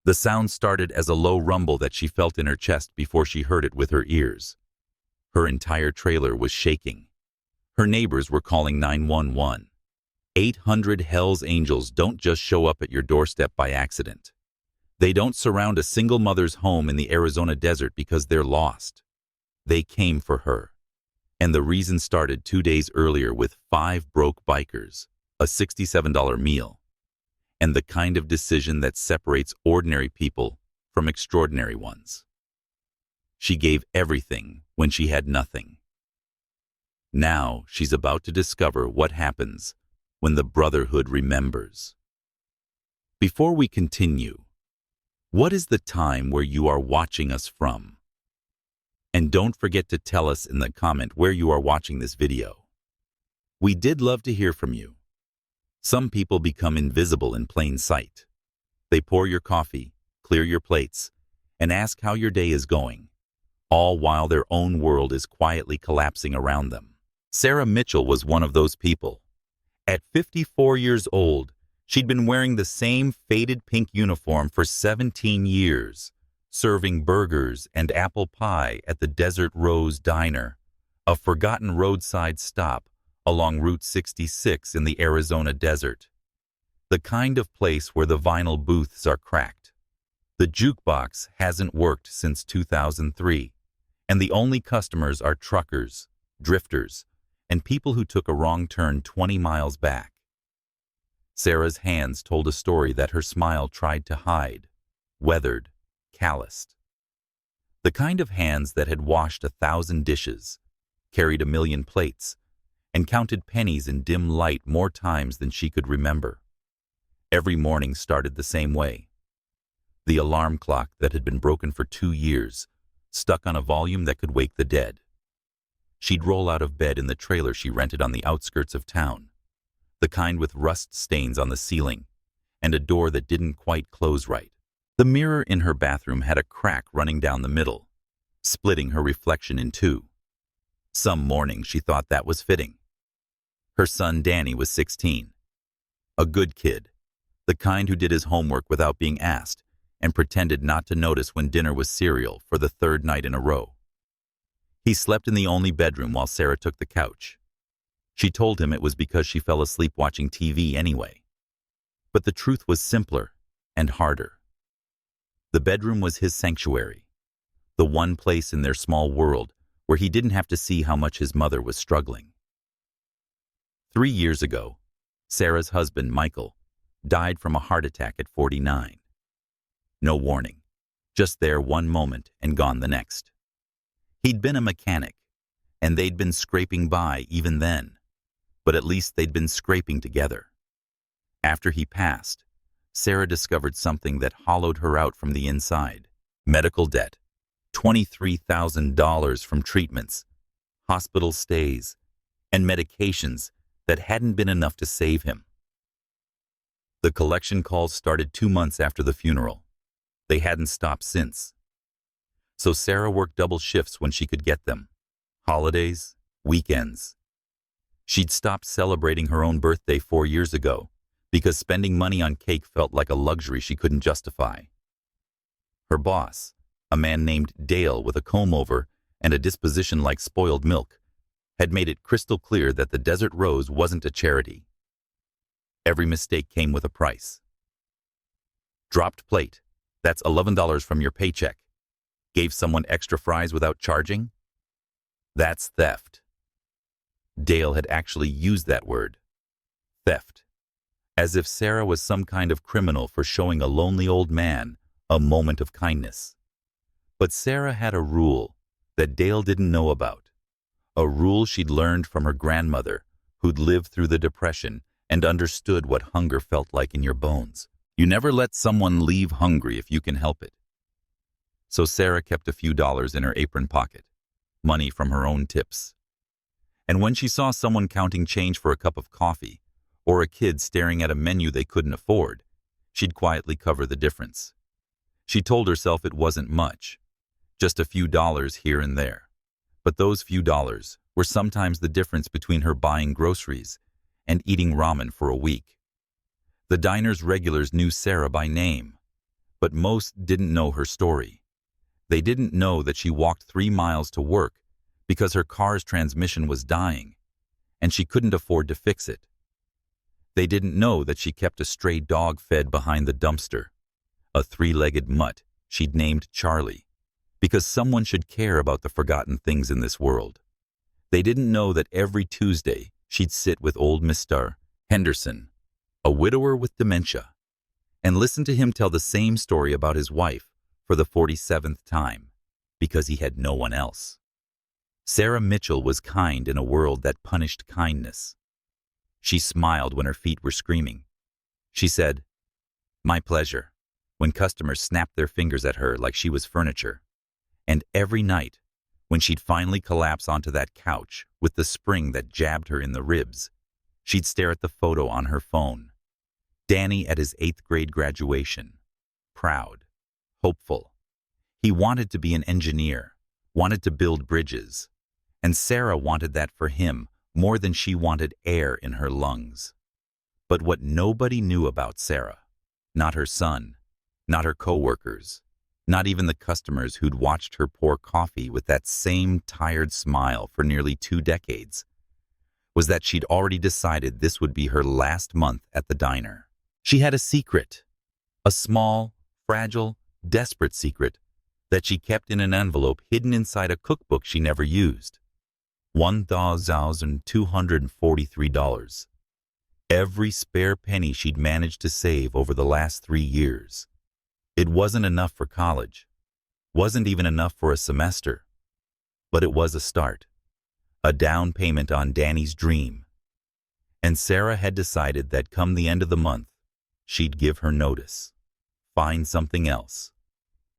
The sound started as a low rumble that she felt in her chest before she heard it with her ears. Her entire trailer was shaking. Her neighbors were calling 911. 800 Hell's Angels don't just show up at your doorstep by accident. They don't surround a single mother's home in the Arizona desert because they're lost. They came for her. And the reason started 2 days earlier with 5 broke bikers, a $67 meal, and the kind of decision that separates ordinary people from extraordinary ones. She gave everything when she had nothing. Now she's about to discover what happens when the Brotherhood remembers. Before we continue, what is the time where you are watching us from? And don't forget to tell us in the comment where you are watching this video. We did love to hear from you. Some people become invisible in plain sight. They pour your coffee, clear your plates, and ask how your day is going, all while their own world is quietly collapsing around them. Sarah Mitchell was one of those people. At 54 years old, she'd been wearing the same faded pink uniform for 17 years, serving burgers and apple pie at the Desert Rose Diner, a forgotten roadside stop along Route 66 in the Arizona desert. The kind of place where the vinyl booths are cracked. The jukebox hasn't worked since 2003, and the only customers are truckers, drifters, and people who took a wrong turn 20 miles back. Sarah's hands told a story that her smile tried to hide, weathered, calloused. The kind of hands that had washed 1,000 dishes, carried 1,000,000 plates, and counted pennies in dim light more times than she could remember. Every morning started the same way. The alarm clock that had been broken for 2 years, stuck on a volume that could wake the dead. She'd roll out of bed in the trailer she rented on the outskirts of town, the kind with rust stains on the ceiling and a door that didn't quite close right. The mirror in her bathroom had a crack running down the middle, splitting her reflection in two. Some morning she thought that was fitting. Her son Danny was 16. A good kid, the kind who did his homework without being asked and pretended not to notice when dinner was cereal for the 3rd night in a row. He slept in the only bedroom while Sarah took the couch. She told him it was because she fell asleep watching TV anyway. But the truth was simpler and harder. The bedroom was his sanctuary, the one place in their small world where he didn't have to see how much his mother was struggling. 3 years ago, Sarah's husband, Michael, died from a heart attack at 49. No warning, just there one moment and gone the next. He'd been a mechanic, and they'd been scraping by even then, but at least they'd been scraping together. After he passed, Sarah discovered something that hollowed her out from the inside. Medical debt, $23,000 from treatments, hospital stays, and medications that hadn't been enough to save him. The collection calls started 2 months after the funeral. They hadn't stopped since. So Sarah worked double shifts when she could get them. Holidays, weekends. She'd stopped celebrating her own birthday 4 years ago because spending money on cake felt like a luxury she couldn't justify. Her boss, a man named Dale with a comb-over and a disposition like spoiled milk, had made it crystal clear that the Desert Rose wasn't a charity. Every mistake came with a price. Dropped plate, that's $11 from your paycheck. Gave someone extra fries without charging? That's theft. Dale had actually used that word, theft, as if Sarah was some kind of criminal for showing a lonely old man a moment of kindness. But Sarah had a rule that Dale didn't know about, a rule she'd learned from her grandmother, who'd lived through the Depression and understood what hunger felt like in your bones. You never let someone leave hungry if you can help it. So Sarah kept a few dollars in her apron pocket, money from her own tips. And when she saw someone counting change for a cup of coffee, or a kid staring at a menu they couldn't afford, she'd quietly cover the difference. She told herself it wasn't much, just a few dollars here and there. But those few dollars were sometimes the difference between her buying groceries and eating ramen for a week. The diner's regulars knew Sarah by name. But most didn't know her story. They didn't know that she walked 3 miles to work because her car's transmission was dying, and she couldn't afford to fix it. They didn't know that she kept a stray dog fed behind the dumpster, a 3-legged mutt she'd named Charlie, because someone should care about the forgotten things in this world. They didn't know that every Tuesday she'd sit with old Mr. Henderson, a widower with dementia, and listen to him tell the same story about his wife for the 47th time, because he had no one else. Sarah Mitchell was kind in a world that punished kindness. She smiled when her feet were screaming. She said, "My pleasure," when customers snapped their fingers at her like she was furniture. And every night, when she'd finally collapse onto that couch with the spring that jabbed her in the ribs, she'd stare at the photo on her phone. Danny at his 8th grade graduation. Proud. Hopeful. He wanted to be an engineer, wanted to build bridges, and Sarah wanted that for him more than she wanted air in her lungs. But what nobody knew about Sarah, not her son, not her coworkers, not even the customers who'd watched her pour coffee with that same tired smile for nearly 2 decades, was that she'd already decided this would be her last month at the diner. She had a secret, a small, fragile, desperate secret that she kept in an envelope hidden inside a cookbook she never used. $1,243. Every spare penny she'd managed to save over the last 3 years. It wasn't enough for college, wasn't even enough for a semester, but it was a start, a down payment on Danny's dream. And Sarah had decided that come the end of the month, she'd give her notice, find something else,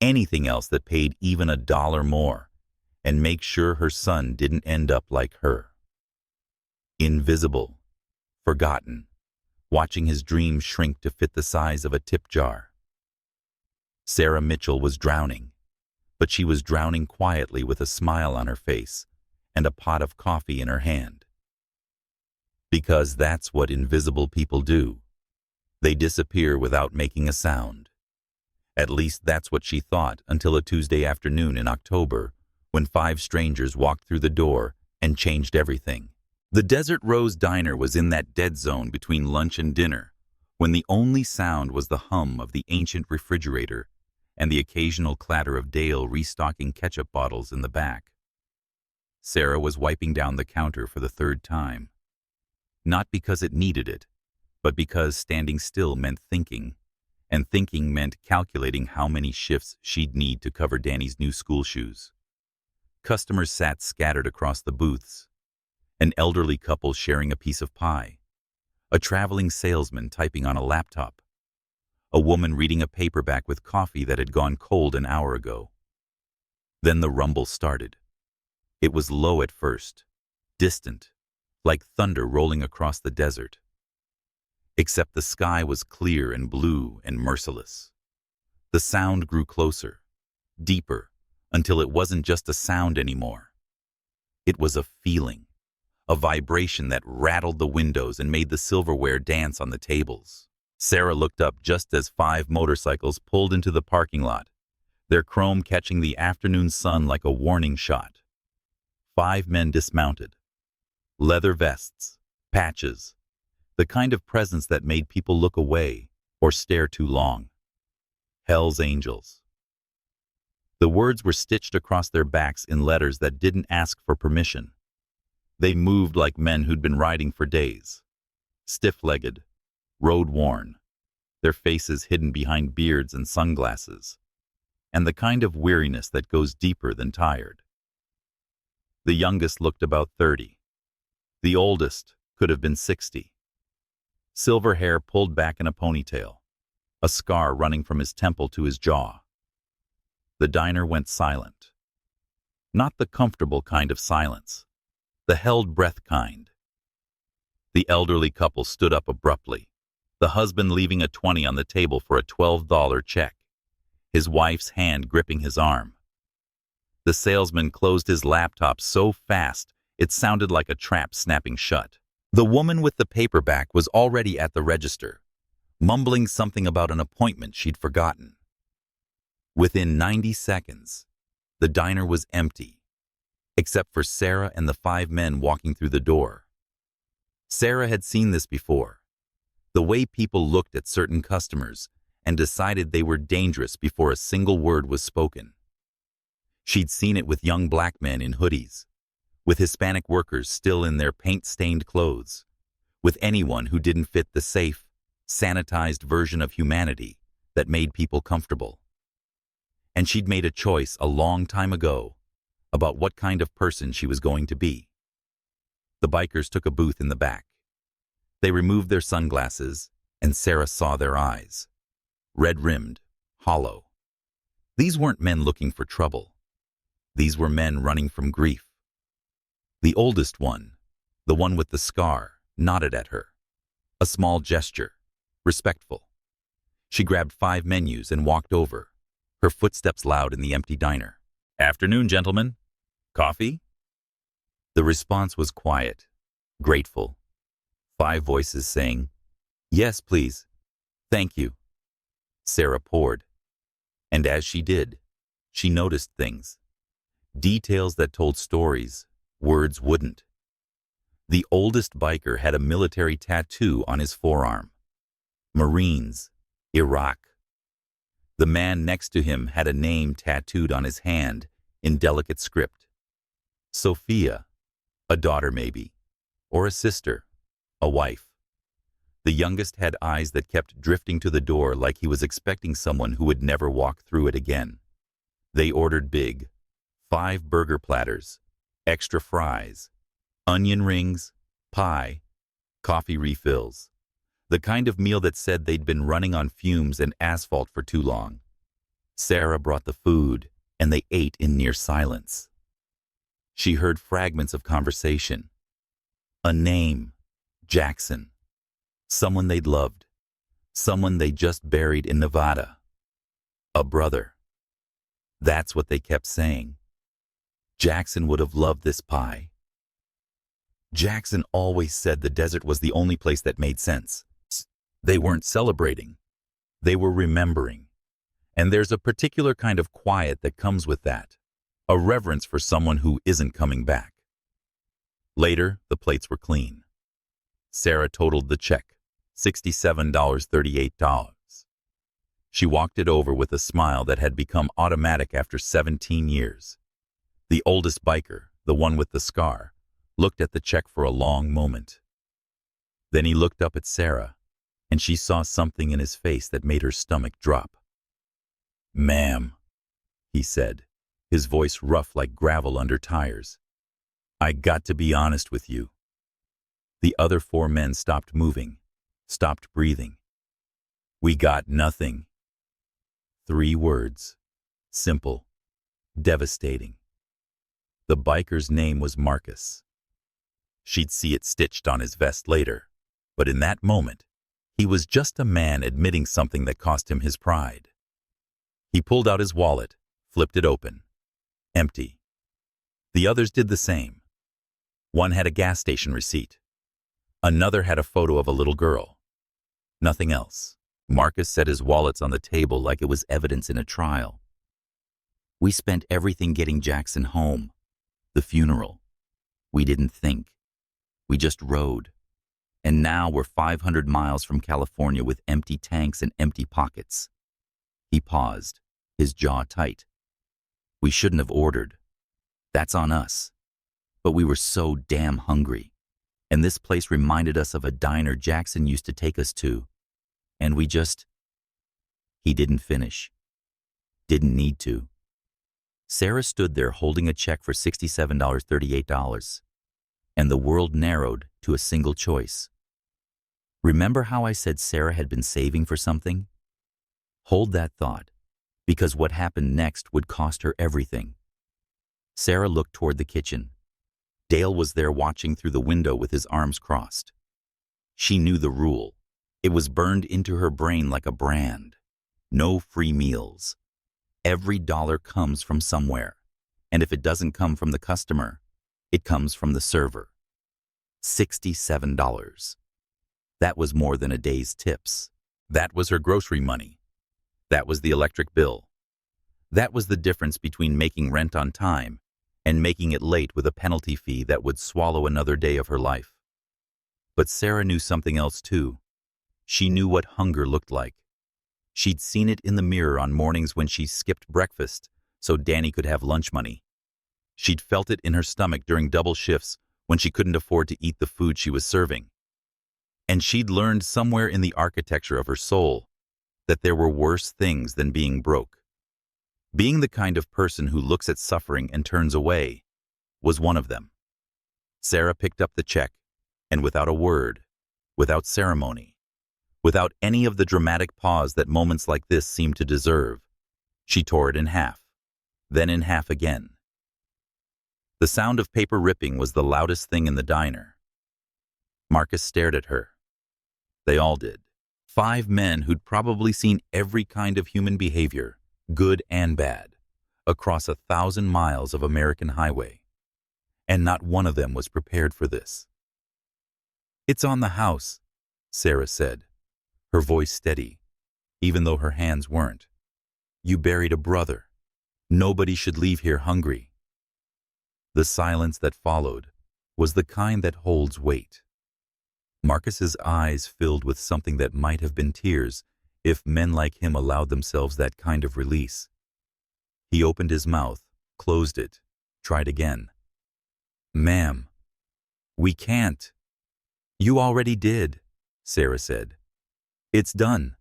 anything else that paid even $1 more, and make sure her son didn't end up like her. Invisible, forgotten, watching his dreams shrink to fit the size of a tip jar. Sarah Mitchell was drowning, but she was drowning quietly with a smile on her face and a pot of coffee in her hand. Because that's what invisible people do. They disappear without making a sound. At least that's what she thought until a Tuesday afternoon in October, when 5 strangers walked through the door and changed everything. The Desert Rose Diner was in that dead zone between lunch and dinner, when the only sound was the hum of the ancient refrigerator and the occasional clatter of Dale restocking ketchup bottles in the back. Sarah was wiping down the counter for the 3rd time. Not because it needed it, but because standing still meant thinking, and thinking meant calculating how many shifts she'd need to cover Danny's new school shoes. Customers sat scattered across the booths, an elderly couple sharing a piece of pie, a traveling salesman typing on a laptop, a woman reading a paperback with coffee that had gone cold an hour ago. Then the rumble started. It was low at first, distant, like thunder rolling across the desert. Except the sky was clear and blue and merciless. The sound grew closer, deeper, until it wasn't just a sound anymore. It was a feeling, a vibration that rattled the windows and made the silverware dance on the tables. Sarah looked up just as 5 motorcycles pulled into the parking lot, their chrome catching the afternoon sun like a warning shot. 5 men dismounted. Leather vests, patches, the kind of presence that made people look away or stare too long. Hell's Angels. The words were stitched across their backs in letters that didn't ask for permission. They moved like men who'd been riding for days, stiff-legged, road-worn, their faces hidden behind beards and sunglasses, and the kind of weariness that goes deeper than tired. The youngest looked about 30. The oldest could have been 60. Silver hair pulled back in a ponytail, a scar running from his temple to his jaw. The diner went silent. Not the comfortable kind of silence, the held breath kind. The elderly couple stood up abruptly, the husband leaving a 20 on the table for a $12 check, his wife's hand gripping his arm. The salesman closed his laptop so fast it sounded like a trap snapping shut. The woman with the paperback was already at the register, mumbling something about an appointment she'd forgotten. Within 90 seconds, the diner was empty, except for Sarah and the 5 men walking through the door. Sarah had seen this before, the way people looked at certain customers and decided they were dangerous before a single word was spoken. She'd seen it with young black men in hoodies, with Hispanic workers still in their paint-stained clothes, with anyone who didn't fit the safe, sanitized version of humanity that made people comfortable. And she'd made a choice a long time ago about what kind of person she was going to be. The bikers took a booth in the back. They removed their sunglasses, and Sarah saw their eyes. Red-rimmed, hollow. These weren't men looking for trouble. These were men running from grief. The oldest one, the one with the scar, nodded at her. A small gesture, respectful. She grabbed 5 menus and walked over, her footsteps loud in the empty diner. "Afternoon, gentlemen. Coffee?" The response was quiet, grateful. 5 voices saying, "Yes, please. Thank you." Sarah poured. And as she did, she noticed things. Details that told stories words wouldn't. The oldest biker had a military tattoo on his forearm. Marines, Iraq. The man next to him had a name tattooed on his hand in delicate script. Sophia, a daughter maybe, or a sister, a wife. The youngest had eyes that kept drifting to the door like he was expecting someone who would never walk through it again. They ordered big, 5 burger platters, extra fries, onion rings, pie, coffee refills. The kind of meal that said they'd been running on fumes and asphalt for too long. Sarah brought the food, and they ate in near silence. She heard fragments of conversation. A name, Jackson. Someone they'd loved. Someone they just buried in Nevada. A brother. That's what they kept saying. Jackson would have loved this pie. Jackson always said the desert was the only place that made sense. They weren't celebrating. They were remembering. And there's a particular kind of quiet that comes with that. A reverence for someone who isn't coming back. Later, the plates were clean. Sarah totaled the check, $67.38. She walked it over with a smile that had become automatic after 17 years. The oldest biker, the one with the scar, looked at the check for a long moment. Then he looked up at Sarah, and she saw something in his face that made her stomach drop. "Ma'am," he said, his voice rough like gravel under tires. "I got to be honest with you." The other 4 men stopped moving, stopped breathing. "We got nothing." 3 words. Simple. Devastating. The biker's name was Marcus. She'd see it stitched on his vest later, but in that moment, he was just a man admitting something that cost him his pride. He pulled out his wallet, flipped it open. Empty. The others did the same. One had a gas station receipt. Another had a photo of a little girl. Nothing else. Marcus set his wallets on the table like it was evidence in a trial. "We spent everything getting Jackson home. The funeral. We didn't think. We just rode. And now we're 500 miles from California with empty tanks and empty pockets." He paused, his jaw tight. "We shouldn't have ordered. That's on us. But we were so damn hungry. And this place reminded us of a diner Jackson used to take us to. And we just..." He didn't finish. Didn't need to. Sarah stood there holding a check for $67.38, and the world narrowed to a single choice. Remember how I said Sarah had been saving for something? Hold that thought, because what happened next would cost her everything. Sarah looked toward the kitchen. Dale was there watching through the window with his arms crossed. She knew the rule. It was burned into her brain like a brand. No free meals. Every dollar comes from somewhere, and if it doesn't come from the customer, it comes from the server. $67. That was more than a day's tips. That was her grocery money. That was the electric bill. That was the difference between making rent on time and making it late with a penalty fee that would swallow another day of her life. But Sarah knew something else too. She knew what hunger looked like. She'd seen it in the mirror on mornings when she skipped breakfast so Danny could have lunch money. She'd felt it in her stomach during double shifts when she couldn't afford to eat the food she was serving. And she'd learned somewhere in the architecture of her soul that there were worse things than being broke. Being the kind of person who looks at suffering and turns away was one of them. Sarah picked up the check, and without a word, without ceremony, without any of the dramatic pause that moments like this seem to deserve, she tore it in half, then in half again. The sound of paper ripping was the loudest thing in the diner. Marcus stared at her. They all did. 5 men who'd probably seen every kind of human behavior, good and bad, across 1,000 miles of American highway. And not one of them was prepared for this. "It's on the house," Sarah said, her voice steady, even though her hands weren't. "You buried a brother. Nobody should leave here hungry." The silence that followed was the kind that holds weight. Marcus's eyes filled with something that might have been tears if men like him allowed themselves that kind of release. He opened his mouth, closed it, tried again. "Ma'am, we can't." "You already did," Sarah said. "It's done."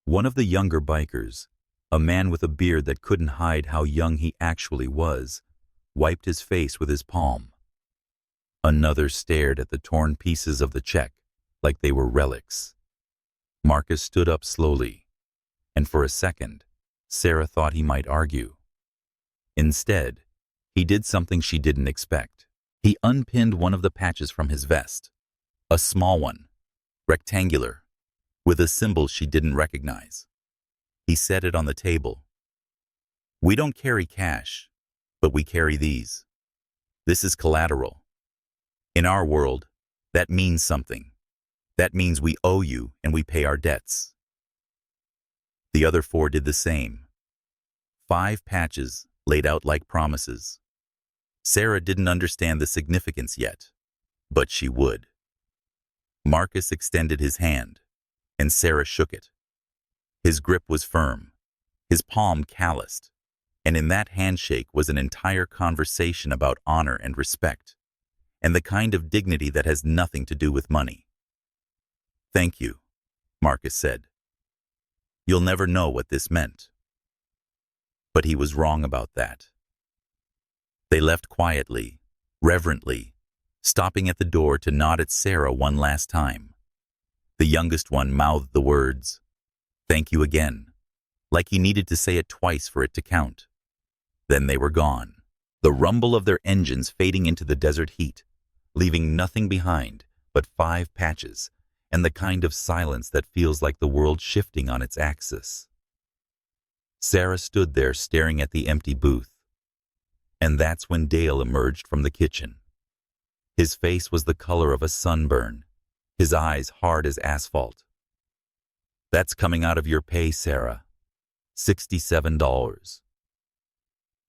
One of the younger bikers, a man with a beard that couldn't hide how young he actually was, wiped his face with his palm. Another stared at the torn pieces of the check like they were relics. Marcus stood up slowly, and for a second, Sarah thought he might argue. Instead, he did something she didn't expect. He unpinned one of the patches from his vest, a small one, rectangular, with a symbol she didn't recognize. He set it on the table. "We don't carry cash, but we carry these. This is collateral. In our world, that means something. That means we owe you and we pay our debts." The other 4 did the same. 5 patches laid out like promises. Sarah didn't understand the significance yet, but she would. Marcus extended his hand, and Sarah shook it. His grip was firm, his palm calloused, and in that handshake was an entire conversation about honor and respect, and the kind of dignity that has nothing to do with money. "Thank you," Marcus said. "You'll never know what this meant." But he was wrong about that. They left quietly, reverently, stopping at the door to nod at Sarah one last time. The youngest one mouthed the words, "Thank you again," like he needed to say it twice for it to count. Then they were gone, the rumble of their engines fading into the desert heat, leaving nothing behind but 5 patches and the kind of silence that feels like the world shifting on its axis. Sarah stood there staring at the empty booth. And that's when Dale emerged from the kitchen. His face was the color of a sunburn, his eyes hard as asphalt. "That's coming out of your pay, Sarah. $67.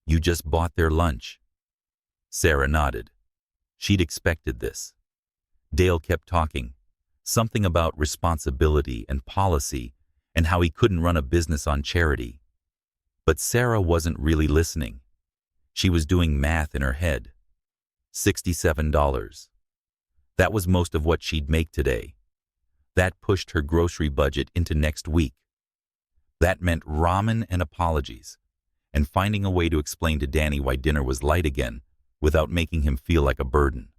You just bought their lunch." Sarah nodded. She'd expected this. Dale kept talking, something about responsibility and policy and how he couldn't run a business on charity. But Sarah wasn't really listening. She was doing math in her head. $67. That was most of what she'd make today. That pushed her grocery budget into next week. That meant ramen and apologies, and finding a way to explain to Danny why dinner was light again without making him feel like a burden.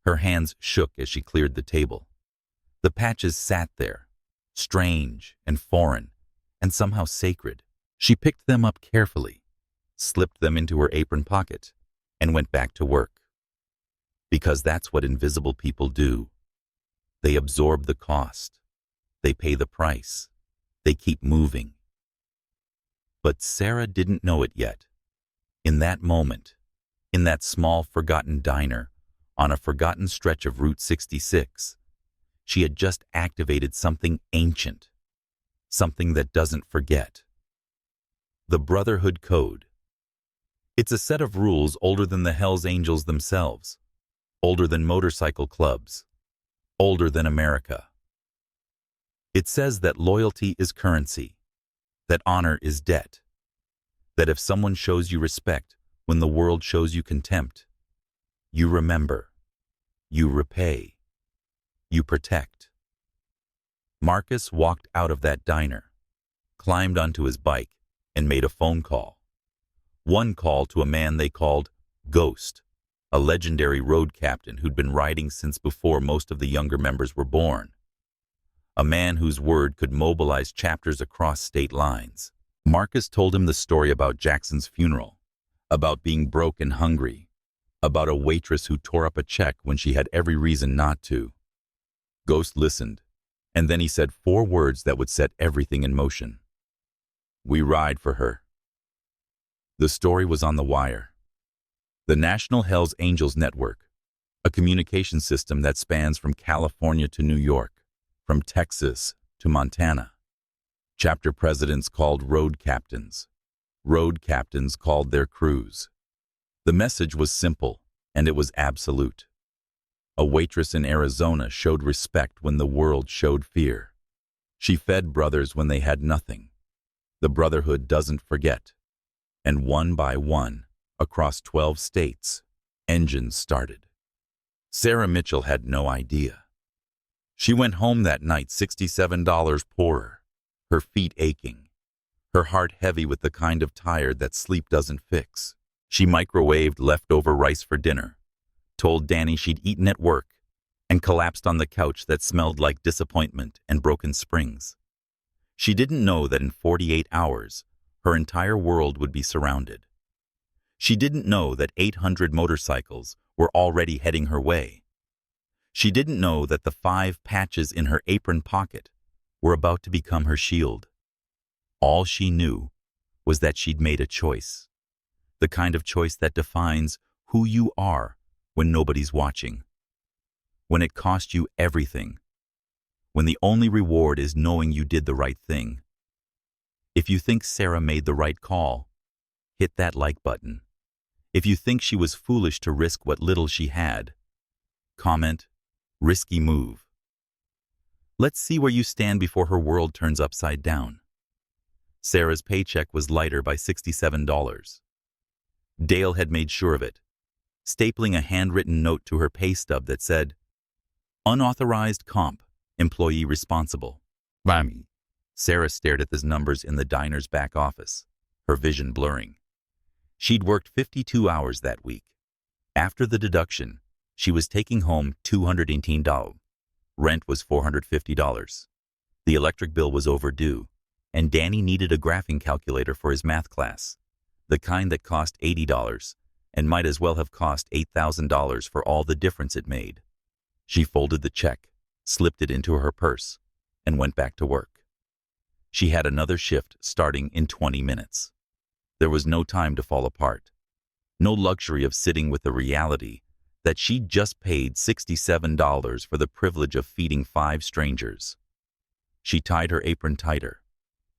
Her hands shook as she cleared the table. The patches sat there, strange and foreign, and somehow sacred. She picked them up carefully, slipped them into her apron pocket, and went back to work. Because that's what invisible people do. They absorb the cost. They pay the price. They keep moving. But Sarah didn't know it yet. In that moment, in that small forgotten diner, on a forgotten stretch of Route 66, she had just activated something ancient, something that doesn't forget. The Brotherhood Code. It's a set of rules older than the Hells Angels themselves, older than motorcycle clubs, older than America. It says that loyalty is currency, that honor is debt, that if someone shows you respect when the world shows you contempt, you remember, you repay, you protect. Marcus walked out of that diner, climbed onto his bike, and made a phone call. One call to a man they called Ghost, a legendary road captain who'd been riding since before most of the younger members were born. A man whose word could mobilize chapters across state lines. Marcus told him the story about Jackson's funeral, about being broke and hungry, about a waitress who tore up a check when she had every reason not to. Ghost listened, and then he said 4 words that would set everything in motion. We ride for her. The story was on the wire. The National Hells Angels Network, a communication system that spans from California to New York, from Texas to Montana. Chapter presidents called road captains. Road captains called their crews. The message was simple, and it was absolute. A waitress in Arizona showed respect when the world showed fear. She fed brothers when they had nothing. The Brotherhood doesn't forget. And one by one, across 12 states, engines started. Sarah Mitchell had no idea. She went home that night $67 poorer, her feet aching, her heart heavy with the kind of tired that sleep doesn't fix. She microwaved leftover rice for dinner, told Danny she'd eaten at work, and collapsed on the couch that smelled like disappointment and broken springs. She didn't know that in 48 hours, her entire world would be surrounded. She didn't know that 800 motorcycles were already heading her way. She didn't know that the 5 patches in her apron pocket were about to become her shield. All she knew was that she'd made a choice, the kind of choice that defines who you are when nobody's watching, when it cost you everything, when the only reward is knowing you did the right thing. If you think Sarah made the right call, hit that like button. If you think she was foolish to risk what little she had, comment, risky move. Let's see where you stand before her world turns upside down. Sarah's paycheck was lighter by $67. Dale had made sure of it, stapling a handwritten note to her pay stub that said, "Unauthorized comp, employee responsible." Bammy. Sarah stared at the numbers in the diner's back office, her vision blurring. She'd worked 52 hours that week. After the deduction, she was taking home $218. Rent was $450. The electric bill was overdue, and Danny needed a graphing calculator for his math class, the kind that cost $80 and might as well have cost $8,000 for all the difference it made. She folded the check, slipped it into her purse, and went back to work. She had another shift starting in 20 minutes. There was no time to fall apart, no luxury of sitting with the reality that she'd just paid $67 for the privilege of feeding 5 strangers. She tied her apron tighter,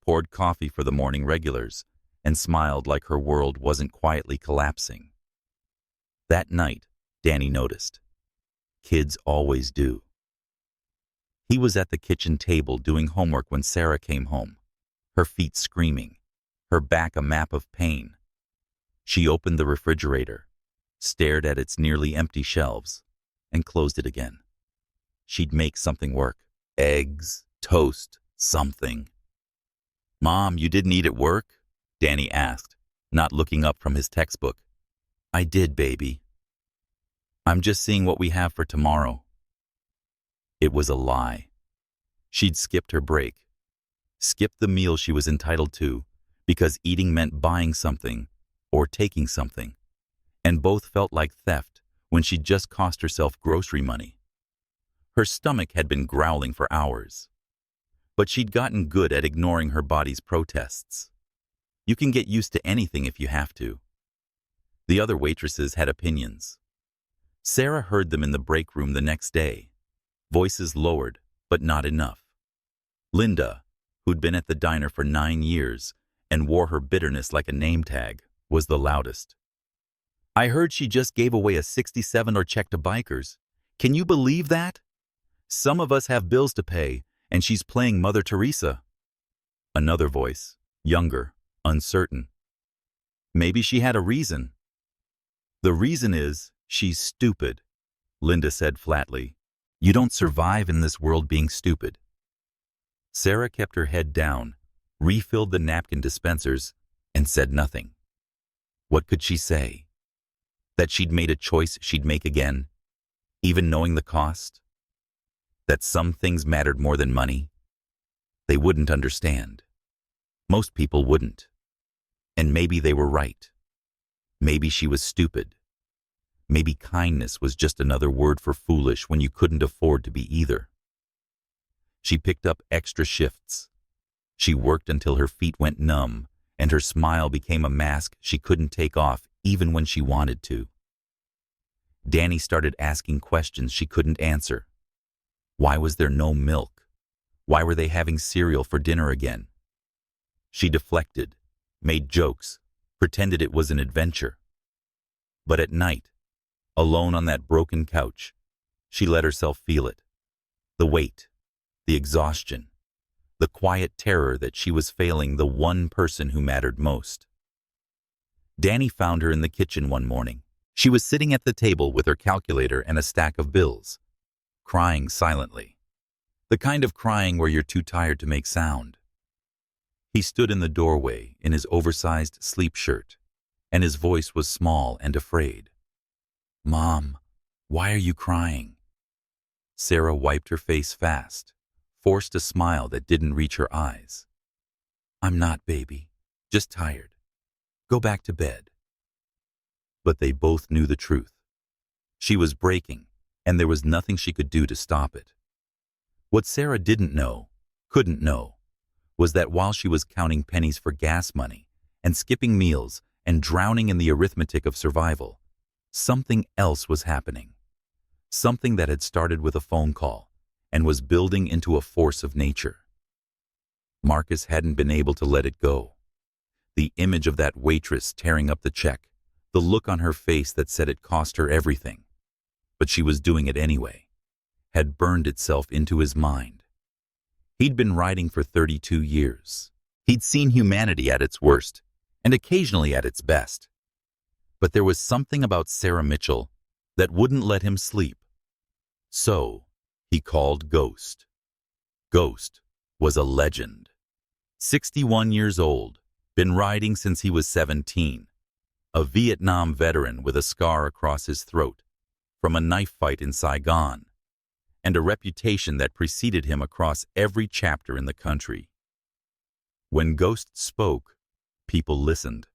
poured coffee for the morning regulars, and smiled like her world wasn't quietly collapsing. That night, Danny noticed. Kids always do. He was at the kitchen table doing homework when Sarah came home, her feet screaming, her back a map of pain. She opened the refrigerator, stared at its nearly empty shelves, and closed it again. She'd make something work. Eggs, toast, something. "Mom, you didn't eat at work?" Danny asked, not looking up from his textbook. "I did, baby. I'm just seeing what we have for tomorrow." It was a lie. She'd skipped her break, skipped the meal she was entitled to, because eating meant buying something or taking something, and both felt like theft when she'd just cost herself grocery money. Her stomach had been growling for hours, but she'd gotten good at ignoring her body's protests. You can get used to anything if you have to. The other waitresses had opinions. Sarah heard them in the break room the next day, voices lowered, but not enough. Linda, who'd been at the diner for 9 years and wore her bitterness like a name tag, was the loudest. I heard she just gave away a 67 or check to bikers. Can you believe that? Some of us have bills to pay, and she's playing Mother Teresa. Another voice, younger, uncertain. Maybe she had a reason. The reason is she's stupid, Linda said flatly. You don't survive in this world being stupid. Sarah kept her head down, refilled the napkin dispensers, and said nothing. What could she say? That she'd made a choice she'd make again, even knowing the cost? That some things mattered more than money? They wouldn't understand. Most people wouldn't. And maybe they were right. Maybe she was stupid. Maybe kindness was just another word for foolish when you couldn't afford to be either. She picked up extra shifts. She worked until her feet went numb, and her smile became a mask she couldn't take off even when she wanted to. Danny started asking questions she couldn't answer. Why was there no milk? Why were they having cereal for dinner again? She deflected, made jokes, pretended it was an adventure. But at night, alone on that broken couch, she let herself feel it. The weight, the exhaustion, the quiet terror that she was failing the one person who mattered most. Danny found her in the kitchen one morning. She was sitting at the table with her calculator and a stack of bills, crying silently. The kind of crying where you're too tired to make sound. He stood in the doorway in his oversized sleep shirt, and his voice was small and afraid. Mom, why are you crying? Sarah wiped her face fast, forced a smile that didn't reach her eyes. I'm not, baby, just tired. Go back to bed. But they both knew the truth. She was breaking, and there was nothing she could do to stop it. What Sarah didn't know, couldn't know, was that while she was counting pennies for gas money and skipping meals and drowning in the arithmetic of survival, something else was happening. Something that had started with a phone call and was building into a force of nature. Marcus hadn't been able to let it go. The image of that waitress tearing up the check, the look on her face that said it cost her everything, but she was doing it anyway, had burned itself into his mind. He'd been riding for 32 years. He'd seen humanity at its worst, and occasionally at its best. But there was something about Sarah Mitchell that wouldn't let him sleep. So, he called Ghost. Ghost was a legend. 61 years old, been riding since he was 17. A Vietnam veteran with a scar across his throat from a knife fight in Saigon, and a reputation that preceded him across every chapter in the country. When Ghost spoke, people listened.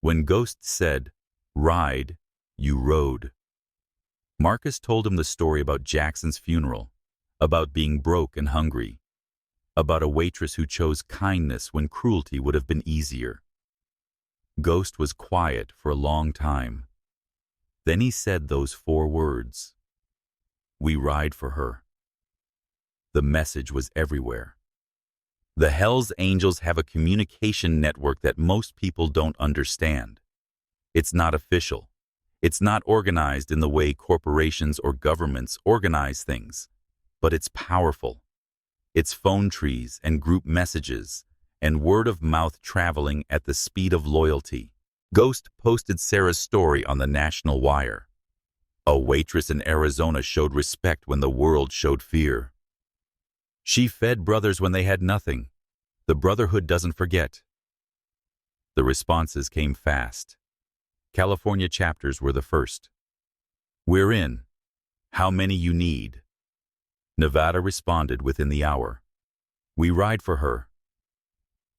When Ghost said, "Ride," you rode. Marcus told him the story about Jackson's funeral, about being broke and hungry, about a waitress who chose kindness when cruelty would have been easier. Ghost was quiet for a long time. Then he said those 4 words. We ride for her. The message was everywhere. The Hells Angels have a communication network that most people don't understand. It's not official. It's not organized in the way corporations or governments organize things, but it's powerful. It's phone trees and group messages and word of mouth traveling at the speed of loyalty. Ghost posted Sarah's story on the National Wire. A waitress in Arizona showed respect when the world showed fear. She fed brothers when they had nothing. The brotherhood doesn't forget. The responses came fast. California chapters were the first. We're in. How many you need? Nevada responded within the hour. We ride for her.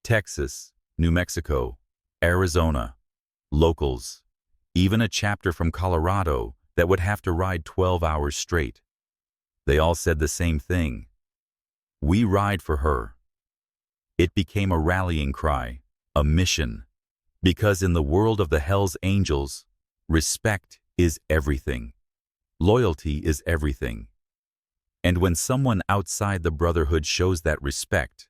Texas, New Mexico, Arizona, locals, even a chapter from Colorado that would have to ride 12 hours straight. They all said the same thing. We ride for her. It became a rallying cry, a mission, because in the world of the Hells Angels, respect is everything. Loyalty is everything. And when someone outside the brotherhood shows that respect,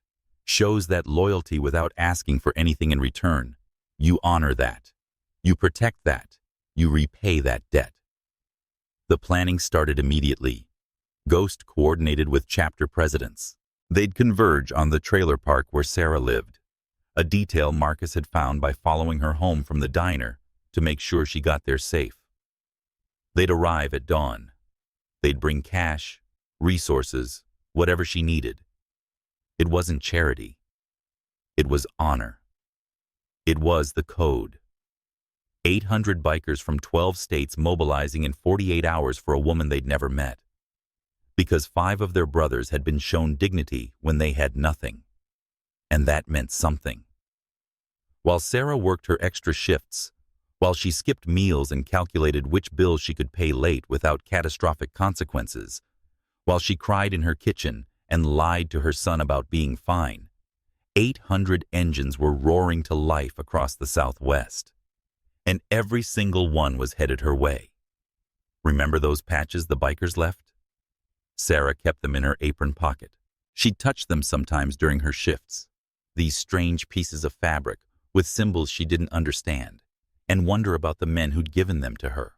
shows that loyalty without asking for anything in return. You honor that. You protect that. You repay that debt. The planning started immediately. Ghost coordinated with chapter presidents. They'd converge on the trailer park where Sarah lived, a detail Marcus had found by following her home from the diner to make sure she got there safe. They'd arrive at dawn. They'd bring cash, resources, whatever she needed. It wasn't charity. It was honor. It was the code. 800 bikers from 12 states mobilizing in 48 hours for a woman they'd never met. Because 5 of their brothers had been shown dignity when they had nothing. And that meant something. While Sarah worked her extra shifts, while she skipped meals and calculated which bills she could pay late without catastrophic consequences, while she cried in her kitchen and lied to her son about being fine, 800 engines were roaring to life across the Southwest. And every single one was headed her way. Remember those patches the bikers left? Sarah kept them in her apron pocket. She touched them sometimes during her shifts. These strange pieces of fabric with symbols she didn't understand, and wonder about the men who'd given them to her.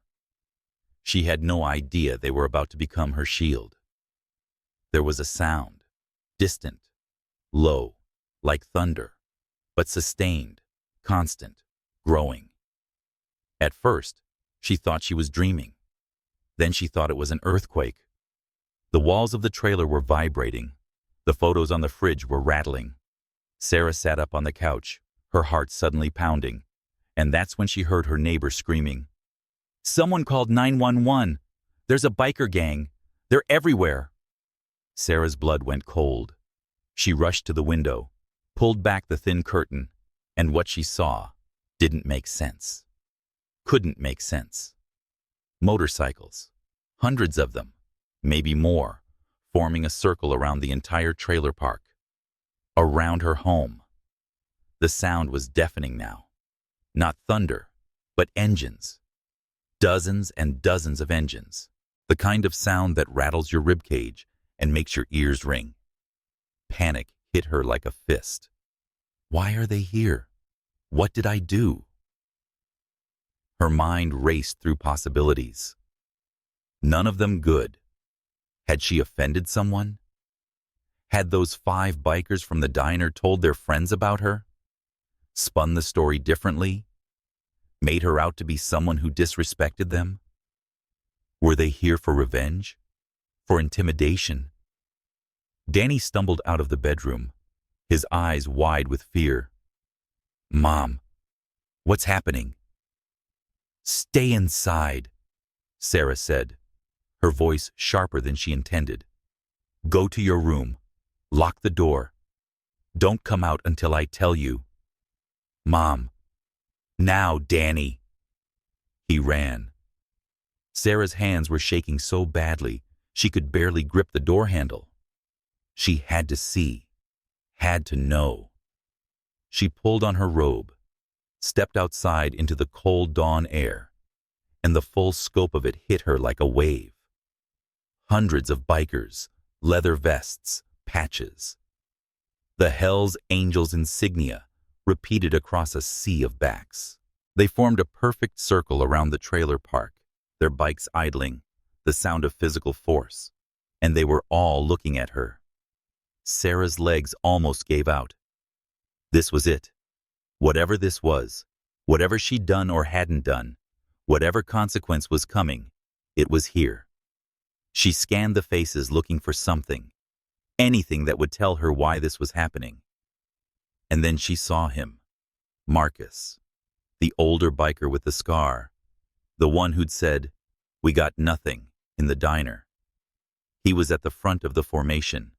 She had no idea they were about to become her shield. There was a sound, distant, low, like thunder, but sustained, constant, growing. At first, she thought she was dreaming. Then she thought it was an earthquake. The walls of the trailer were vibrating. The photos on the fridge were rattling. Sarah sat up on the couch, her heart suddenly pounding. And that's when she heard her neighbor screaming, "Someone called 911. There's a biker gang. They're everywhere." Sarah's blood went cold. She rushed to the window, pulled back the thin curtain, and what she saw didn't make sense. Couldn't make sense. Motorcycles, hundreds of them, maybe more, forming a circle around the entire trailer park. Around her home. The sound was deafening now. Not thunder, but engines. Dozens and dozens of engines. The kind of sound that rattles your ribcage and makes your ears ring. Panic hit her like a fist. Why are they here? What did I do? Her mind raced through possibilities. None of them good. Had she offended someone? Had those 5 bikers from the diner told their friends about her? Spun the story differently? Made her out to be someone who disrespected them? Were they here for revenge? For intimidation? Danny stumbled out of the bedroom, his eyes wide with fear. "Mom, what's happening?" "Stay inside," Sarah said, her voice sharper than she intended. "Go to your room. Lock the door. Don't come out until I tell you." "Mom." "Now, Danny." He ran. Sarah's hands were shaking so badly she could barely grip the door handle. She had to see, had to know. She pulled on her robe, stepped outside into the cold dawn air, and the full scope of it hit her like a wave. Hundreds of bikers, leather vests, patches. The Hell's Angels insignia repeated across a sea of backs. They formed a perfect circle around the trailer park, their bikes idling, the sound of physical force, and they were all looking at her. Sarah's legs almost gave out. This was it. Whatever this was, whatever she'd done or hadn't done, whatever consequence was coming, it was here. She scanned the faces looking for something, anything that would tell her why this was happening. And then she saw him, Marcus, the older biker with the scar, the one who'd said, "We got nothing," in the diner. He was at the front of the formation,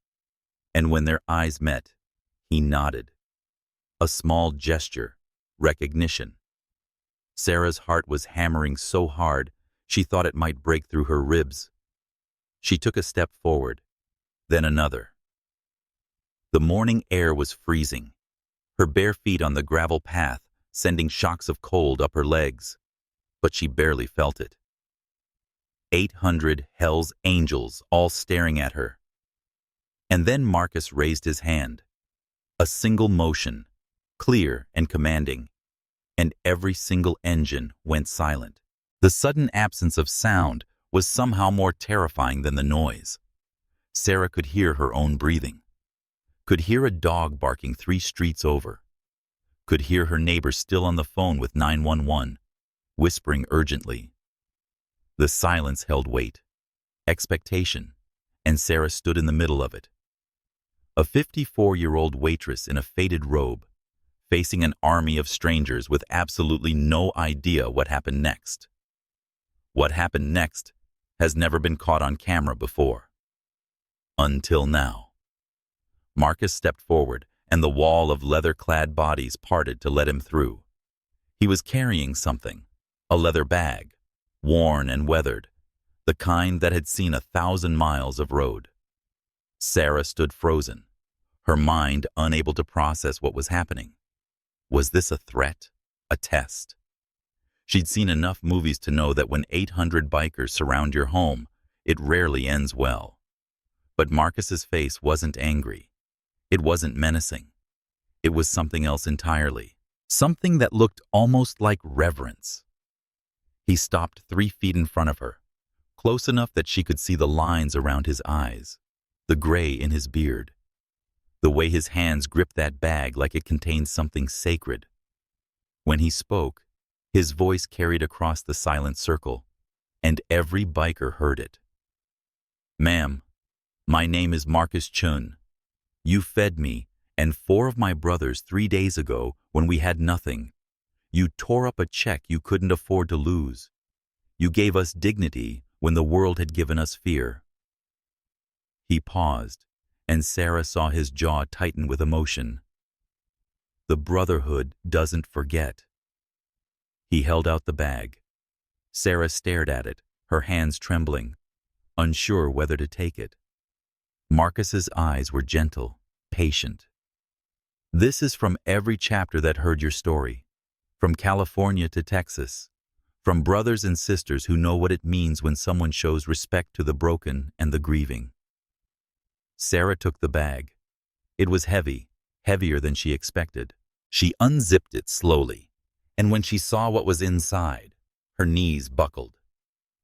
and when their eyes met, he nodded. A small gesture, recognition. Sarah's heart was hammering so hard she thought it might break through her ribs. She took a step forward, then another. The morning air was freezing, her bare feet on the gravel path sending shocks of cold up her legs, but she barely felt it. 800 Hell's Angels all staring at her. And then Marcus raised his hand, A single motion, clear and commanding, and every single engine went silent. The sudden absence of sound was somehow more terrifying than the noise. Sarah could hear her own breathing, could hear a dog barking 3 streets over, could hear her neighbor still on the phone with 911, whispering urgently. The silence held weight, expectation, and Sarah stood in the middle of it. A 54-year-old waitress in a faded robe, facing an army of strangers with absolutely no idea what happened next. What happened next has never been caught on camera before. Until now. Marcus stepped forward, and the wall of leather-clad bodies parted to let him through. He was carrying something, a leather bag, worn and weathered, the kind that had seen 1,000 miles of road. Sarah stood frozen, her mind unable to process what was happening. Was this a threat? A test? She'd seen enough movies to know that when 800 bikers surround your home, it rarely ends well. But Marcus's face wasn't angry. It wasn't menacing. It was something else entirely, something that looked almost like reverence. He stopped 3 feet in front of her, close enough that she could see the lines around his eyes, the gray in his beard, the way his hands gripped that bag like it contained something sacred. When he spoke, his voice carried across the silent circle, and every biker heard it. "Ma'am, my name is Marcus Chun. You fed me and 4 of my brothers 3 days ago when we had nothing. You tore up a check you couldn't afford to lose. You gave us dignity when the world had given us fear." He paused, and Sarah saw his jaw tighten with emotion. The brotherhood doesn't forget. He held out the bag. Sarah stared at it, her hands trembling, unsure whether to take it. Marcus's eyes were gentle, patient. "This is from every chapter that heard your story, from California to Texas, from brothers and sisters who know what it means when someone shows respect to the broken and the grieving." Sarah took the bag. It was heavy, heavier than she expected. She unzipped it slowly, and when she saw what was inside, her knees buckled.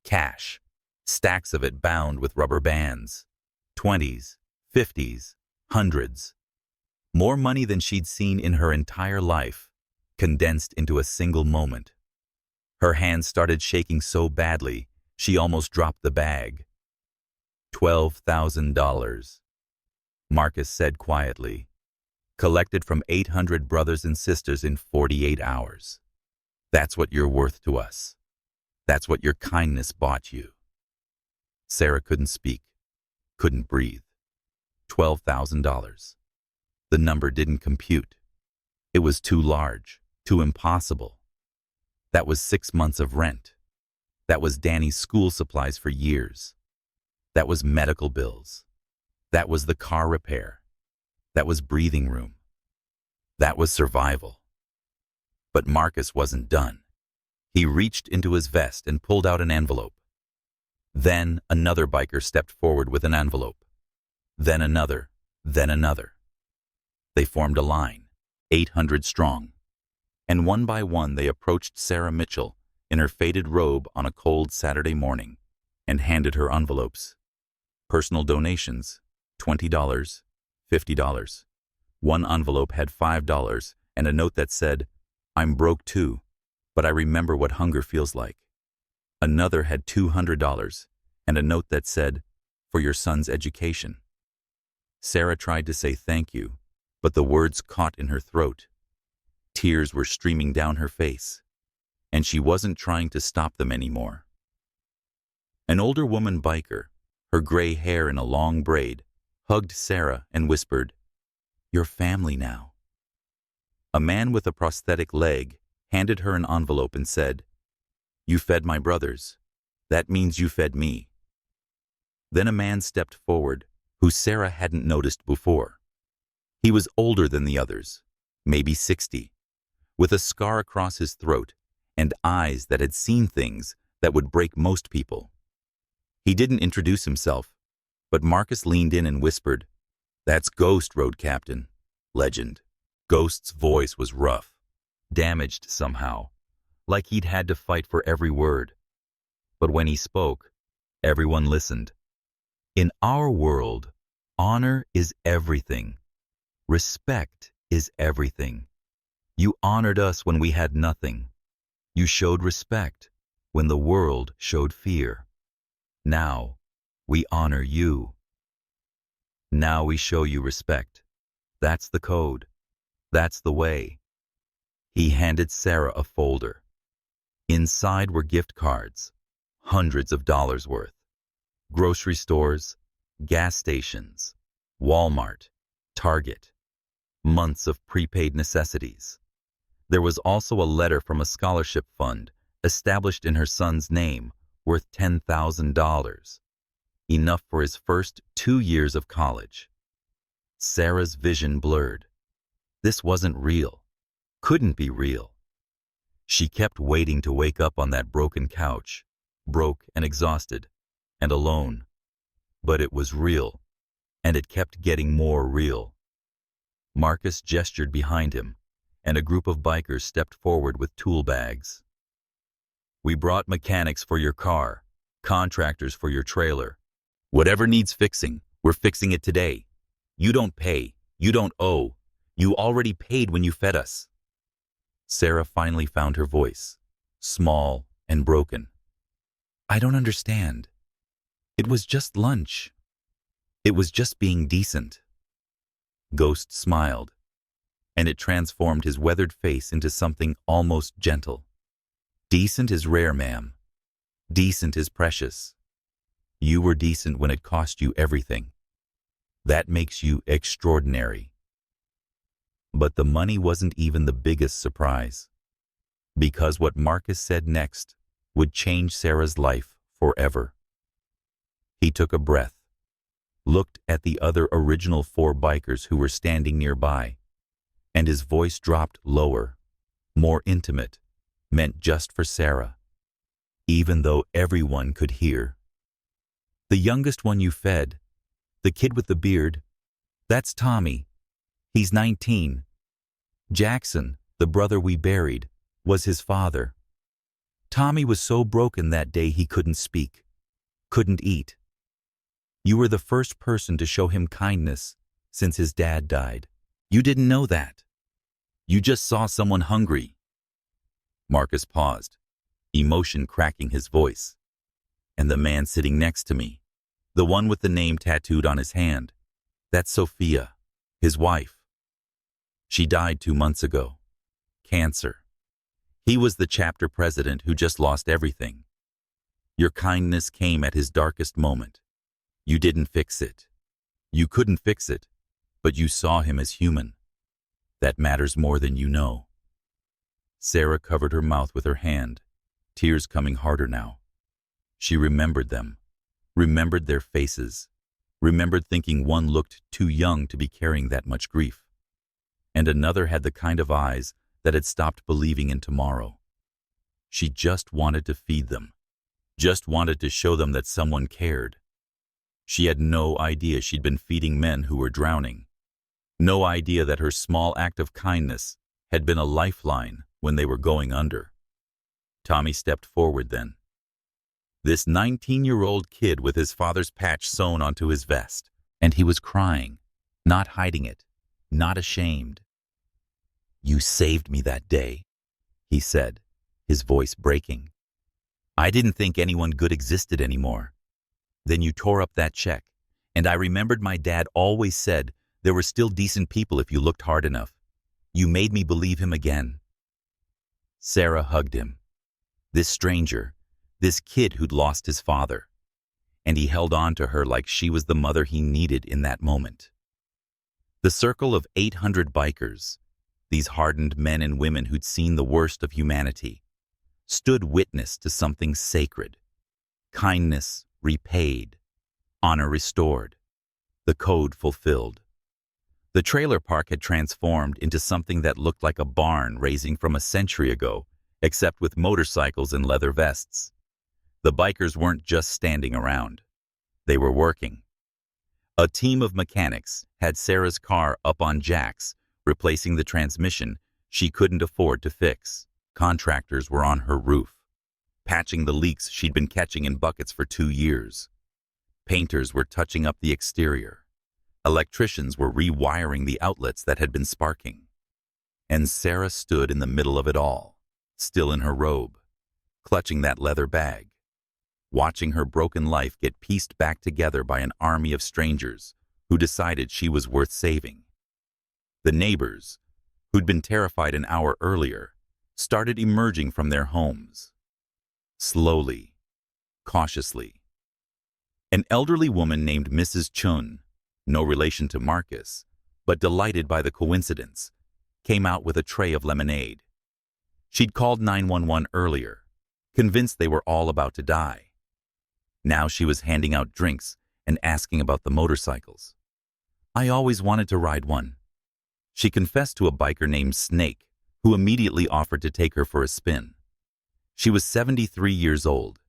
Cash, stacks of it bound with rubber bands. 20s, 50s, hundreds. More money than she'd seen in her entire life, condensed into a single moment. Her hands started shaking so badly, she almost dropped the bag. $12,000, Marcus said quietly, collected from 800 brothers and sisters in 48 hours. That's what you're worth to us. That's what your kindness bought you. Sarah couldn't speak, couldn't breathe. $12,000. The number didn't compute. It was too large, too impossible. That was 6 months of rent. That was Danny's school supplies for years. That was medical bills. That was the car repair. That was breathing room. That was survival. But Marcus wasn't done. He reached into his vest and pulled out an envelope. Then another biker stepped forward with an envelope. Then another, then another. They formed a line, 800 strong. And one by one they approached Sarah Mitchell in her faded robe on a cold Saturday morning and handed her envelopes. Personal donations, $20, $50. One envelope had $5 and a note that said, "I'm broke too, but I remember what hunger feels like." Another had $200 and a note that said, "For your son's education." Sarah tried to say thank you, but the words caught in her throat. Tears were streaming down her face, and she wasn't trying to stop them anymore. An older woman biker, her gray hair in a long braid, hugged Sarah and whispered, "You're family now." A man with a prosthetic leg handed her an envelope and said, "You fed my brothers. That means you fed me." Then a man stepped forward, who Sarah hadn't noticed before. He was older than the others, maybe 60, with a scar across his throat and eyes that had seen things that would break most people. He didn't introduce himself, but Marcus leaned in and whispered, "That's Ghost, Road Captain. Legend. Ghost's voice was rough, damaged somehow, like he'd had to fight for every word. But when he spoke, everyone listened. In our world, honor is everything. Respect is everything. You honored us when we had nothing. You showed respect when the world showed fear. Now, we honor you. Now we show you respect. That's the code. That's the way. He handed Sarah a folder. Inside were gift cards, hundreds of dollars worth. Grocery stores, gas stations, Walmart, Target. Months of prepaid necessities. There was also a letter from a scholarship fund established in her son's name worth $10,000. Enough for his first 2 years of college. Sarah's vision blurred. This wasn't real. Couldn't be real. She kept waiting to wake up on that broken couch, broke and exhausted, and alone. But it was real, and it kept getting more real. Marcus gestured behind him, and a group of bikers stepped forward with tool bags. We brought mechanics for your car, contractors for your trailer. Whatever needs fixing, we're fixing it today. You don't pay, you don't owe. You already paid when you fed us. Sarah finally found her voice, small and broken. I don't understand. It was just lunch. It was just being decent. Ghost smiled, and it transformed his weathered face into something almost gentle. Decent is rare, ma'am. Decent is precious. You were decent when it cost you everything. That makes you extraordinary. But the money wasn't even the biggest surprise, because what Marcus said next would change Sarah's life forever. He took a breath, looked at the other original 4 bikers who were standing nearby, and his voice dropped lower, more intimate, meant just for Sarah, even though everyone could hear. The youngest one you fed, the kid with the beard, that's Tommy. He's 19. Jackson, the brother we buried, was his father. Tommy was so broken that day he couldn't speak, couldn't eat. You were the first person to show him kindness since his dad died. You didn't know that. You just saw someone hungry. Marcus paused, emotion cracking his voice. And the man sitting next to me, the one with the name tattooed on his hand, that's Sophia, his wife. She died 2 months ago. Cancer. He was the chapter president who just lost everything. Your kindness came at his darkest moment. You didn't fix it. You couldn't fix it, but you saw him as human. That matters more than you know. Sarah covered her mouth with her hand, tears coming harder now. She remembered them, remembered their faces, remembered thinking one looked too young to be carrying that much grief, and another had the kind of eyes that had stopped believing in tomorrow. She just wanted to feed them, just wanted to show them that someone cared. She had no idea she'd been feeding men who were drowning, no idea that her small act of kindness had been a lifeline when they were going under. Tommy stepped forward then. This 19-year-old kid with his father's patch sewn onto his vest, and he was crying, not hiding it, not ashamed. You saved me that day, he said, his voice breaking. I didn't think anyone good existed anymore. Then you tore up that check, and I remembered my dad always said there were still decent people if you looked hard enough. You made me believe him again. Sarah hugged him. This stranger, this kid who'd lost his father, and he held on to her like she was the mother he needed in that moment. The circle of 800 bikers, these hardened men and women who'd seen the worst of humanity, stood witness to something sacred. Kindness repaid, honor restored, the code fulfilled. The trailer park had transformed into something that looked like a barn raising from a century ago, except with motorcycles and leather vests. The bikers weren't just standing around. They were working. A team of mechanics had Sarah's car up on jacks, replacing the transmission she couldn't afford to fix. Contractors were on her roof, patching the leaks she'd been catching in buckets for 2 years. Painters were touching up the exterior. Electricians were rewiring the outlets that had been sparking. And Sarah stood in the middle of it all, still in her robe, clutching that leather bag, watching her broken life get pieced back together by an army of strangers who decided she was worth saving. The neighbors, who'd been terrified an hour earlier, started emerging from their homes. Slowly, cautiously. An elderly woman named Mrs. Chun, no relation to Marcus, but delighted by the coincidence, came out with a tray of lemonade. She'd called 911 earlier, convinced they were all about to die. Now she was handing out drinks and asking about the motorcycles. "I always wanted to ride one," she confessed to a biker named Snake, who immediately offered to take her for a spin. She was 73 years old,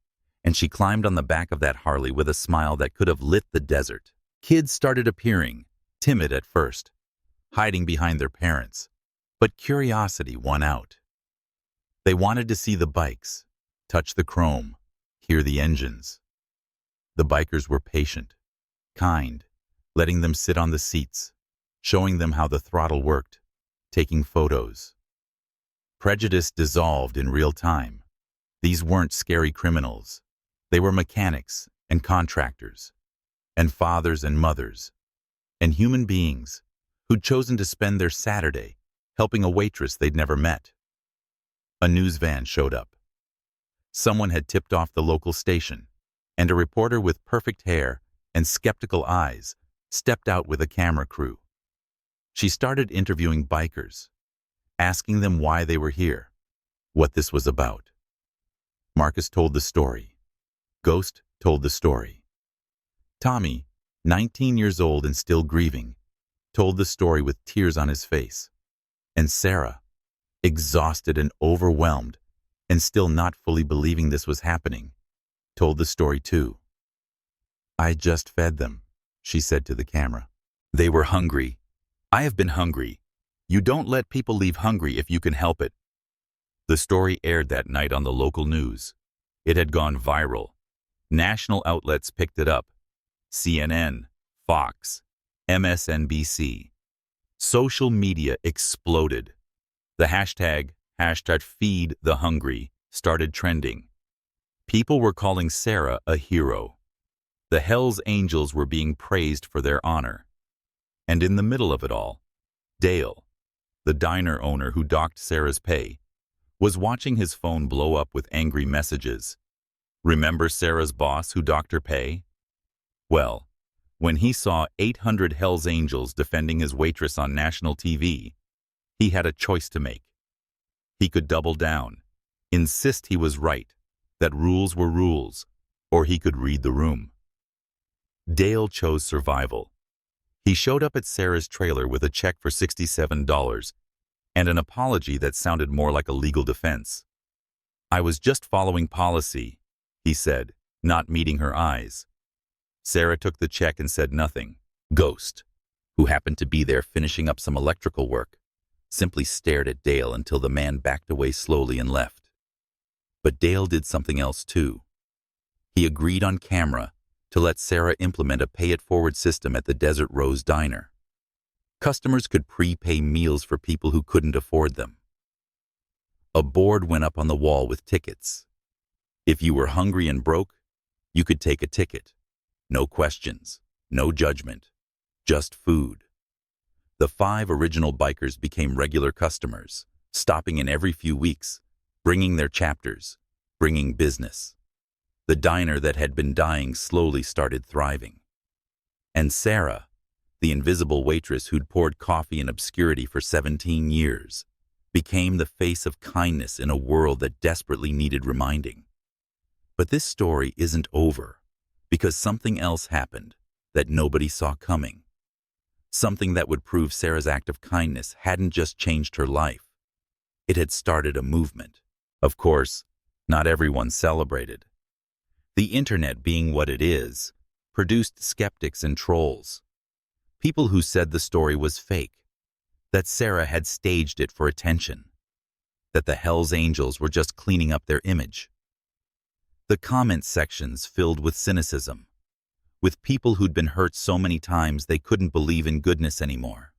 and she climbed on the back of that Harley with a smile that could have lit the desert. Kids started appearing, timid at first, hiding behind their parents, but curiosity won out. They wanted to see the bikes, touch the chrome, hear the engines. The bikers were patient, kind, letting them sit on the seats, showing them how the throttle worked, taking photos. Prejudice dissolved in real time. These weren't scary criminals. They were mechanics and contractors, and fathers and mothers, and human beings who'd chosen to spend their Saturday helping a waitress they'd never met. A news van showed up. Someone had tipped off the local station, and a reporter with perfect hair and skeptical eyes stepped out with a camera crew. She started interviewing bikers, asking them why they were here, what this was about. Marcus told the story. Ghost told the story. Tommy, 19 years old and still grieving, told the story with tears on his face. And Sarah, exhausted and overwhelmed, and still not fully believing this was happening, told the story too. "I just fed them," she said to the camera. "They were hungry. I have been hungry. You don't let people leave hungry if you can help it." The story aired that night on the local news. It had gone viral. National outlets picked it up. CNN, Fox, MSNBC. Social media exploded. The hashtag #FeedTheHungry started trending. People were calling Sarah a hero. The Hells Angels were being praised for their honor. And in the middle of it all, Dale, the diner owner who docked Sarah's pay, was watching his phone blow up with angry messages. Remember Sarah's boss who docked her pay? Well, when he saw 800 Hells Angels defending his waitress on national TV, he had a choice to make. He could double down, insist he was right, that rules were rules, or he could read the room. Dale chose survival. He showed up at Sarah's trailer with a check for $67 and an apology that sounded more like a legal defense. "I was just following policy," he said, not meeting her eyes. Sarah took the check and said nothing. Ghost, who happened to be there finishing up some electrical work, simply stared at Dale until the man backed away slowly and left. But Dale did something else too. He agreed on camera to let Sarah implement a pay-it-forward system at the Desert Rose Diner. Customers could prepay meals for people who couldn't afford them. A board went up on the wall with tickets. If you were hungry and broke, you could take a ticket. No questions, no judgment, just food. The 5 original bikers became regular customers, stopping in every few weeks, bringing their chapters, bringing business. The diner that had been dying slowly started thriving. And Sarah, the invisible waitress who'd poured coffee in obscurity for 17 years, became the face of kindness in a world that desperately needed reminding. But this story isn't over, because something else happened that nobody saw coming. Something that would prove Sarah's act of kindness hadn't just changed her life. It had started a movement. Of course, not everyone celebrated. The internet, being what it is, produced skeptics and trolls. People who said the story was fake. that Sarah had staged it for attention, that the Hells Angels were just cleaning up their image. The comment sections filled with cynicism, with people who'd been hurt so many times they couldn't believe in goodness anymore.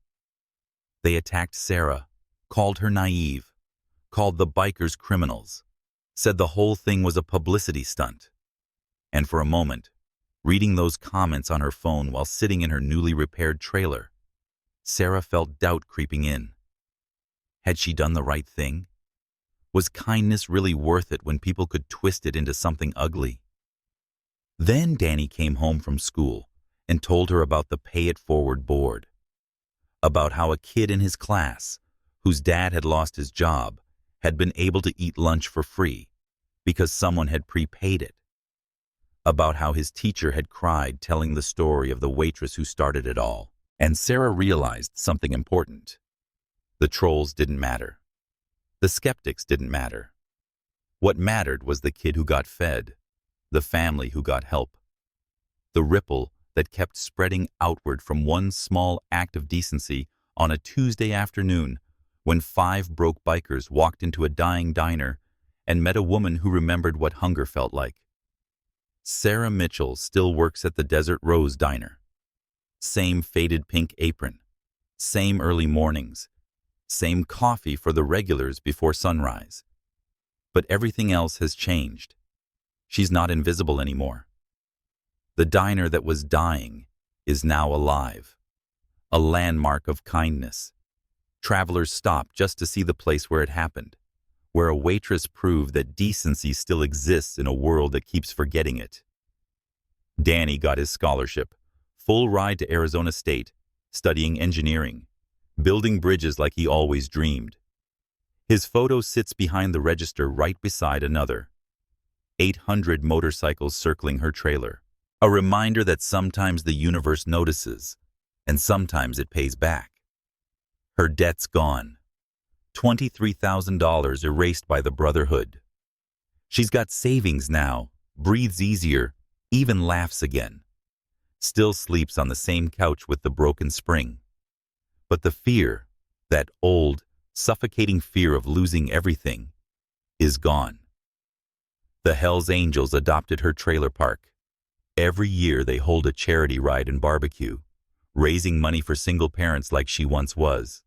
They attacked Sarah, called her naive, called the bikers criminals, said the whole thing was a publicity stunt. And for a moment, reading those comments on her phone while sitting in her newly repaired trailer, Sarah felt doubt creeping in. Had she done the right thing? Was kindness really worth it when people could twist it into something ugly? Then Danny came home from school and told her about the Pay It Forward board, about how a kid in his class, whose dad had lost his job, had been able to eat lunch for free because someone had prepaid it, about how his teacher had cried telling the story of the waitress who started it all. And Sarah realized something important. The trolls didn't matter. The skeptics didn't matter. What mattered was the kid who got fed, the family who got help, the ripple that kept spreading outward from one small act of decency on a Tuesday afternoon when 5 broke bikers walked into a dying diner and met a woman who remembered what hunger felt like. Sarah Mitchell still works at the Desert Rose Diner. Same faded pink apron, same early mornings, same coffee for the regulars before sunrise. But everything else has changed. She's not invisible anymore. The diner that was dying is now alive, a landmark of kindness. Travelers stop just to see the place where it happened, where a waitress proved that decency still exists in a world that keeps forgetting it. Danny got his scholarship, full ride to Arizona State, studying engineering, building bridges like he always dreamed. His photo sits behind the register right beside another. 800 motorcycles circling her trailer, a reminder that sometimes the universe notices, and sometimes it pays back. Her debt's gone. $23,000 erased by the Brotherhood. She's got savings now, breathes easier, even laughs again. Still sleeps on the same couch with the broken spring. But the fear, that old, suffocating fear of losing everything, is gone. The Hells Angels adopted her trailer park. Every year they hold a charity ride and barbecue, raising money for single parents like she once was.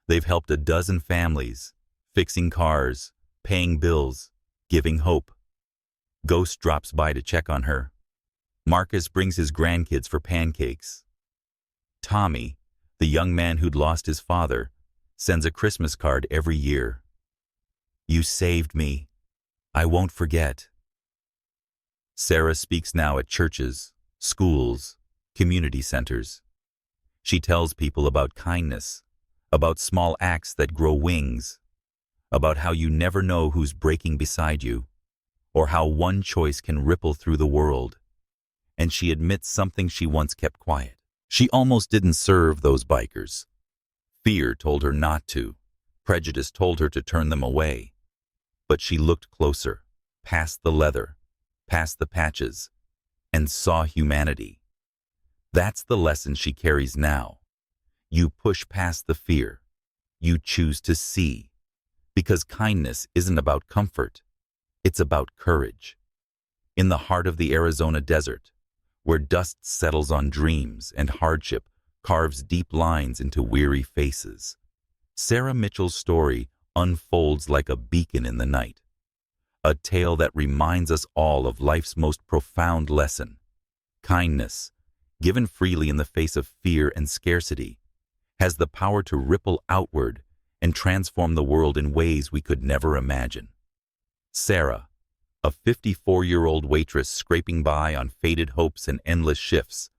They've helped a dozen families, fixing cars, paying bills, giving hope. Ghost drops by to check on her. Marcus brings his grandkids for pancakes. Tommy, the young man who'd lost his father, sends a Christmas card every year. You saved me. I won't forget. Sarah speaks now at churches, schools, community centers. She tells people about kindness, about small acts that grow wings, about how you never know who's breaking beside you, or how one choice can ripple through the world. And she admits something she once kept quiet. She almost didn't serve those bikers. Fear told her not to. Prejudice told her to turn them away. But she looked closer, past the leather, past the patches, and saw humanity. That's the lesson she carries now. You push past the fear. You choose to see. Because kindness isn't about comfort. It's about courage. In the heart of the Arizona desert, where dust settles on dreams and hardship carves deep lines into weary faces, Sarah Mitchell's story unfolds like a beacon in the night. A tale that reminds us all of life's most profound lesson. Kindness, given freely in the face of fear and scarcity, has the power to ripple outward and transform the world in ways we could never imagine. Sarah, a 54-year-old waitress scraping by on faded hopes and endless shifts,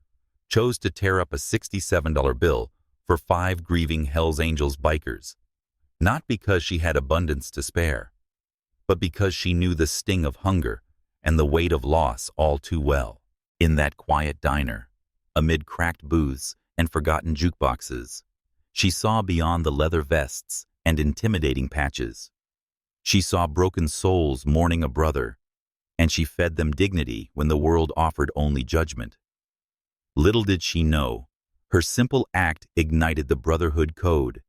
chose to tear up a $67 bill for 5 grieving Hells Angels bikers, not because she had abundance to spare, but because she knew the sting of hunger and the weight of loss all too well. In that quiet diner, amid cracked booths and forgotten jukeboxes, she saw beyond the leather vests and intimidating patches. She saw broken souls mourning a brother, and she fed them dignity when the world offered only judgment. Little did she know, her simple act ignited the Brotherhood code,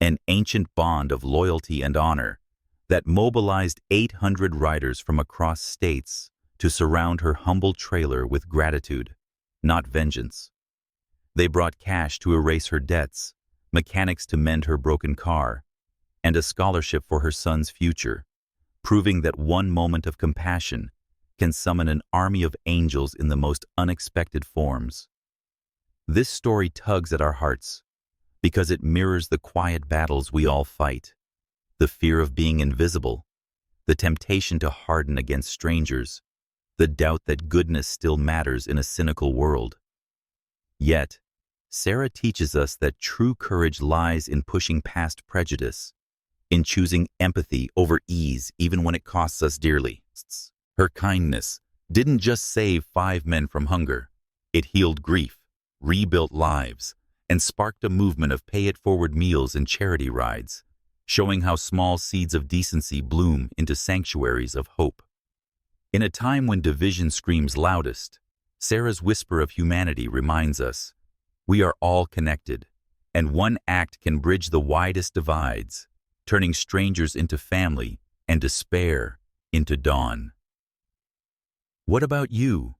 an ancient bond of loyalty and honor that mobilized 800 riders from across states to surround her humble trailer with gratitude, not vengeance. They brought cash to erase her debts, mechanics to mend her broken car, and a scholarship for her son's future, proving that one moment of compassion can summon an army of angels in the most unexpected forms. This story tugs at our hearts because it mirrors the quiet battles we all fight, the fear of being invisible, the temptation to harden against strangers, the doubt that goodness still matters in a cynical world. Yet, Sarah teaches us that true courage lies in pushing past prejudice, in choosing empathy over ease even when it costs us dearly. Her kindness didn't just save 5 men from hunger. It healed grief, rebuilt lives, and sparked a movement of pay-it-forward meals and charity rides, showing how small seeds of decency bloom into sanctuaries of hope. In a time when division screams loudest, Sarah's whisper of humanity reminds us, we are all connected, and one act can bridge the widest divides, turning strangers into family and despair into dawn. What about you?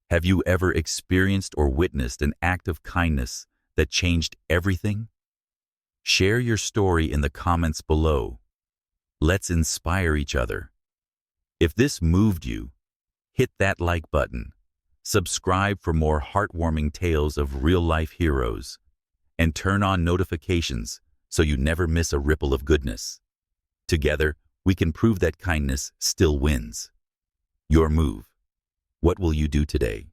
Have you ever experienced or witnessed an act of kindness that changed everything? Share your story in the comments below. Let's inspire each other. If this moved you, hit that like button, subscribe for more heartwarming tales of real-life heroes, and turn on notifications so you never miss a ripple of goodness. Together, we can prove that kindness still wins. Your move. What will you do today?